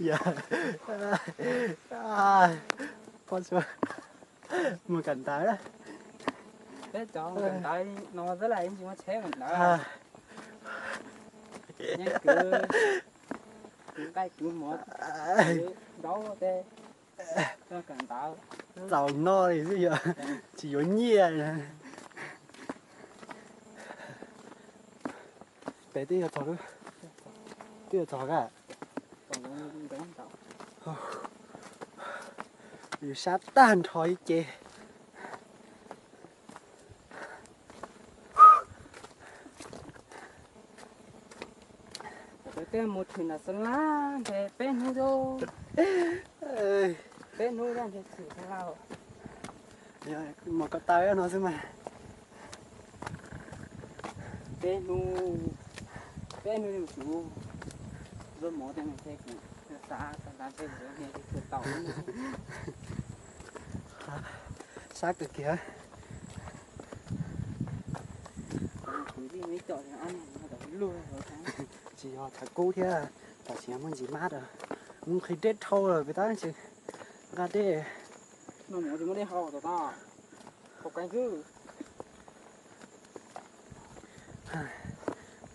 Dạ. À, con chưa một cảnh tái đấy. Thế cho cảnh tái nó rất là em chỉ mà chế mình đó. À. Nhưng cứ cái cứ một cứ đấu thế cho cảnh tái Giàu no thì bây giờ chỉ có nhia này. Bé tí là chó nữa. Tí là chó cả. còn nó đánh tao. Vì sát tan thói chê. Cái một thuyền là sân lá để bên nuôi đâu. Bên nuôi đang để xử thế nào. Mà có tay nó xem mà. Bên nuôi một chú rồi mỗi tên mình thấy cũng xa xa thêm nữa này thì cửa tàu nữa. Xác được kìa. Cứ đi mấy chọi nó ăn nó đã luôn rồi sáng. Chỉ họ thả cú thế à. Tả chỉ muốn gì mát rồi. Không thấy đết thâu rồi với ta chứ. Gà đê. Nó mỗi thì mới đi học rồi ta. Học cái cứ.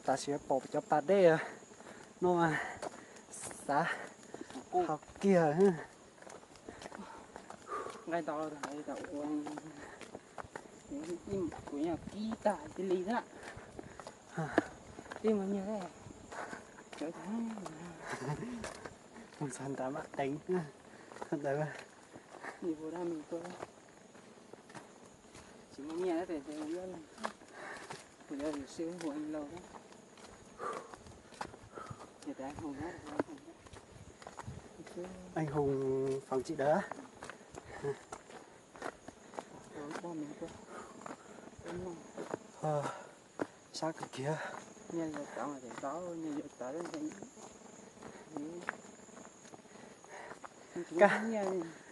Ta sẽ bỏ cho bà đê à. Nó mà. Xá. Học kìa. Ngay tao là thấy tao uống. Những im của nhà ký tài cái lý đó. Im mà như thế. Trời thấy. Không sao ta bắt đánh. Không đấy mà. Đi vô đây mình coi. Chỉ muốn nghe thế thì không biết là. Bây giờ thì siêu của anh lâu đó. Hiện tại anh Hùng hết rồi. Anh Hùng phòng chị đó. Ba mình coi. Sao cực kìa. Nhân vật tạo là để có nhân vật tạo đến thì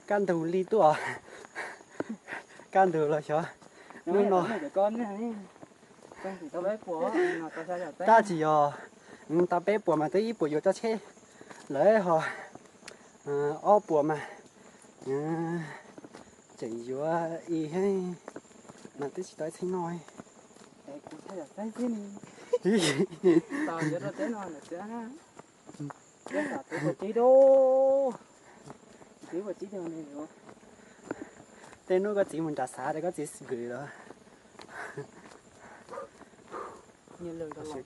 can thủ ly tuổi. Can thủ là sao? nhưng nó để con này con thì tao bé của mà tao sao ta chỉ ta bé của mà tới ít của vô cho xe lấy họ ó của mà chỉ vô y hay mà tới chỉ tới thấy nói cũng thấy là thấy thế này tao nhớ ra thế nào là sẽ rất là tới một tí đô tí vào tí đâu này nữa tên nó có chỉ mình trả giá để có chỉ gửi đó như lời tao nói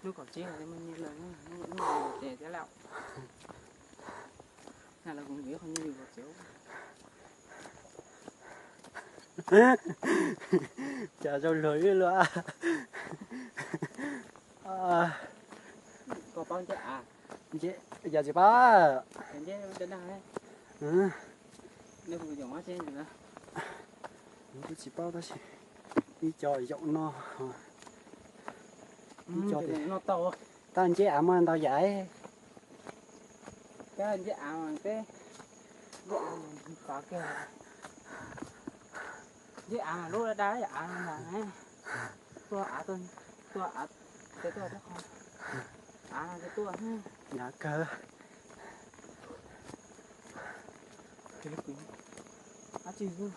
nó còn chỉ là mình như lời nó trẻ thế nào hay là cũng nghĩ không như được chiếu chả cho lưới luôn có bao nhiêu à giờ chỉ ba cái gì đến nào đấy nếu không dùng hóa trên nữa tôi chỉ bao đó chỉ đi chòi rộng no đi chòi thì nó to ta anh chế ẩm anh tao giải cái anh chế ẩm cái có cái với lúc đó đá là tôi cái tôi đó không cái tôi nhà cơ cái gì chứ